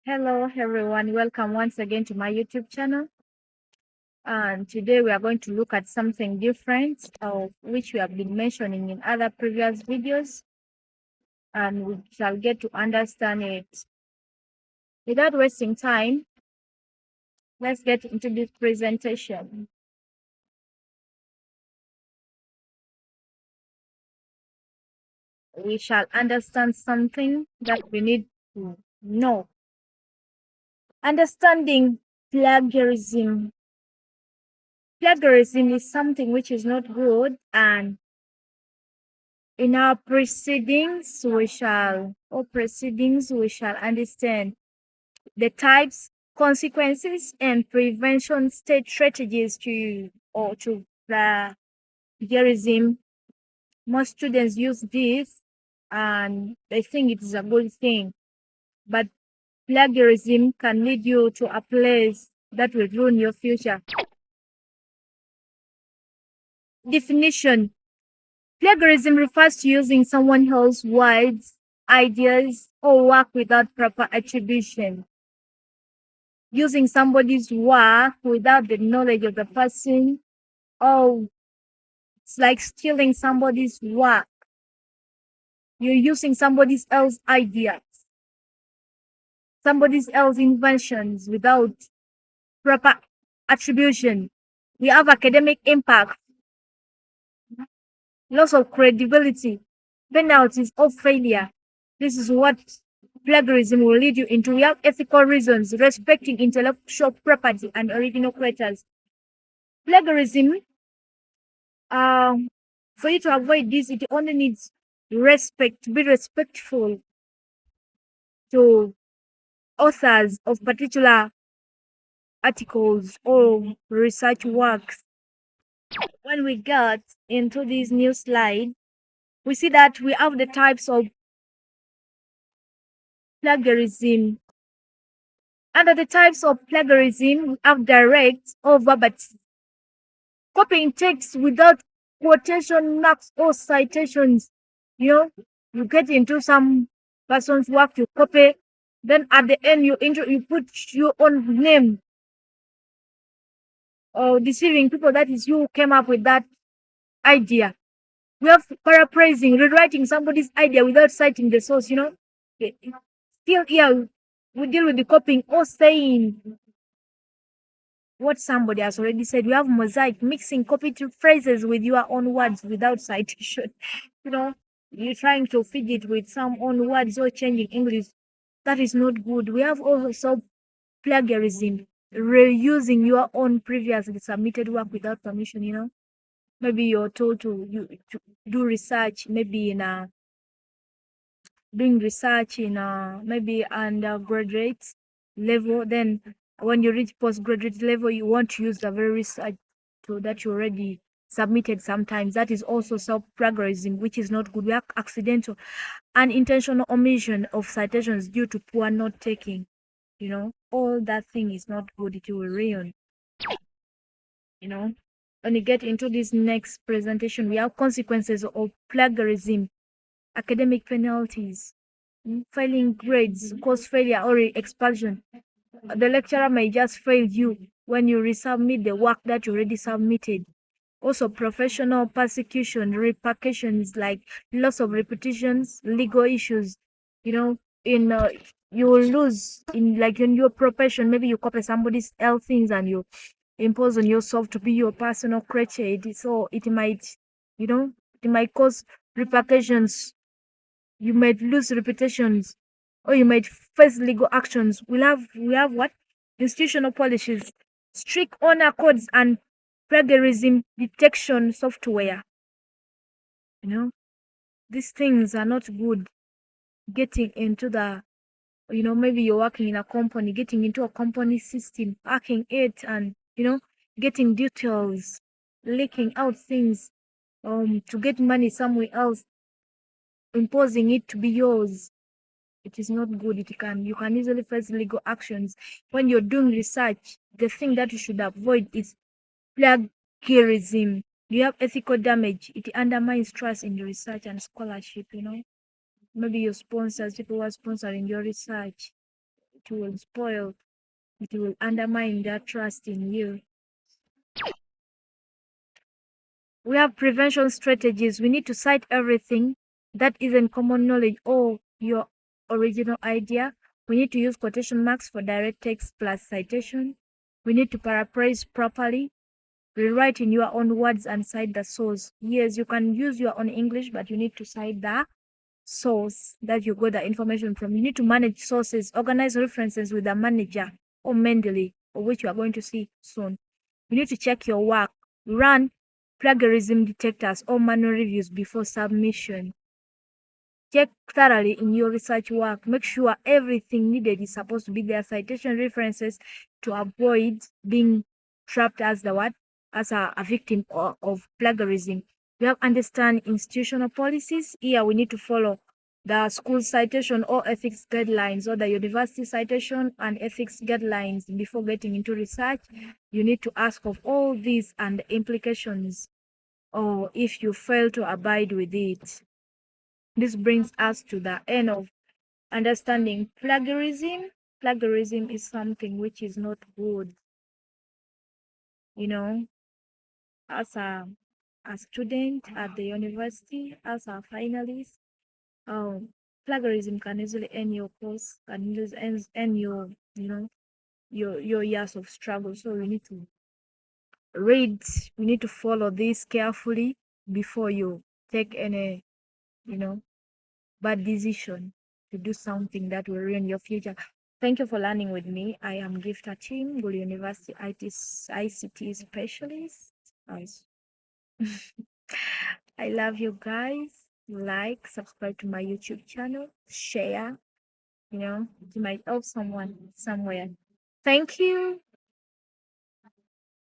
Hello everyone, welcome once again to my YouTube channel. And today we are going to look at something different, which we have been mentioning in other previous videos, and we shall get to understand it. Without wasting time, let's get into this presentation. We shall understand something that we need to know. Understanding plagiarism. Plagiarism is something which is not good, and in our proceedings, we shall understand the types, consequences, and prevention strategies to plagiarism. Most students use this and they think it is a good thing, but plagiarism can lead you to a place that will ruin your future. Definition: plagiarism refers to using someone else's words, ideas, or work without proper attribution. Using somebody's work without the knowledge of the person. Oh, it's like stealing somebody's work. You're using somebody else's ideas, somebody else's inventions without proper attribution. We have academic impact, loss of credibility, penalties, or failure. This is what plagiarism will lead you into. We have ethical reasons, respecting intellectual property and original creators. Plagiarism, for you to avoid this, it only needs respect, to be respectful to authors of particular articles or research works. When we get into this new slide, we see that we have the types of plagiarism. Under the types of plagiarism, we have direct or verbatim. Copying text without quotation marks or citations. You get into some person's work, you copy, then at the end you put your own name, or deceiving people that is you came up with that idea. We have paraphrasing, rewriting somebody's idea without citing the source. Still here we deal with the copying or saying what somebody has already said. We have mosaic, mixing copied phrases with your own words without citation. You're trying to feed it with some own words or changing English. That is not good. We have also plagiarism, reusing your own previously submitted work without permission. Maybe you're told to do research, maybe in doing research in maybe undergraduate level. Then when you reach postgraduate level, you want to use the very research that you already submitted. Sometimes that is also self-plagiarism, which is not good. We have accidental and intentional omission of citations due to poor note taking. All that thing is not good. It will ruin. When you get into this next presentation, we have consequences of plagiarism. Academic penalties, failing grades, cause failure or expulsion. The lecturer may just fail you when you resubmit the work that you already submitted. Also, professional persecution, repercussions like loss of reputations, legal issues. You will lose in your profession. Maybe you copy somebody's else things and you impose on yourself to be your personal crutch. So it might cause repercussions. You might lose reputations, or you might face legal actions. We have what? Institutional policies, strict honor codes, and plagiarism detection software. These things are not good. Getting into maybe you're working in a company, getting into a company system, hacking it, and getting details, leaking out things to get money somewhere else, imposing it to be yours. It is not good. You can easily face legal actions. When you're doing research, the thing that you should avoid is plagiarism. You have ethical damage. It undermines trust in your research and scholarship. Maybe your sponsors, people who are sponsoring your research, it will spoil, it will undermine their trust in you. We have prevention strategies. We need to cite everything that isn't common knowledge or your original idea. We need to use quotation marks for direct text plus citation. We need to paraphrase properly. Rewrite in your own words and cite the source. Yes, you can use your own English, but you need to cite the source that you got the information from. You need to manage sources, organize references with a manager or Mendeley, or which you are going to see soon. You need to check your work. Run plagiarism detectors or manual reviews before submission. Check thoroughly in your research work. Make sure everything needed is supposed to be there. Citation references to avoid being trapped as the what? As a victim of plagiarism. We have understand institutional policies. Here we need to follow the school citation or ethics guidelines or the university citation and ethics guidelines before getting into research. You need to ask of all these and the implications or if you fail to abide with it. This brings us to the end of understanding plagiarism. Plagiarism is something which is not good. You know, as a student at the university, as a finalist, plagiarism can easily end your course, can easily end your, your years of struggle. So we need to read, we need to follow this carefully before you take any, you know, bad decision to do something that will ruin your future. Thank you for learning with me. I am Gifta Team, Gulu University ICT specialist. I love you guys. Like, subscribe to my YouTube channel, share, it might help someone somewhere. Thank you.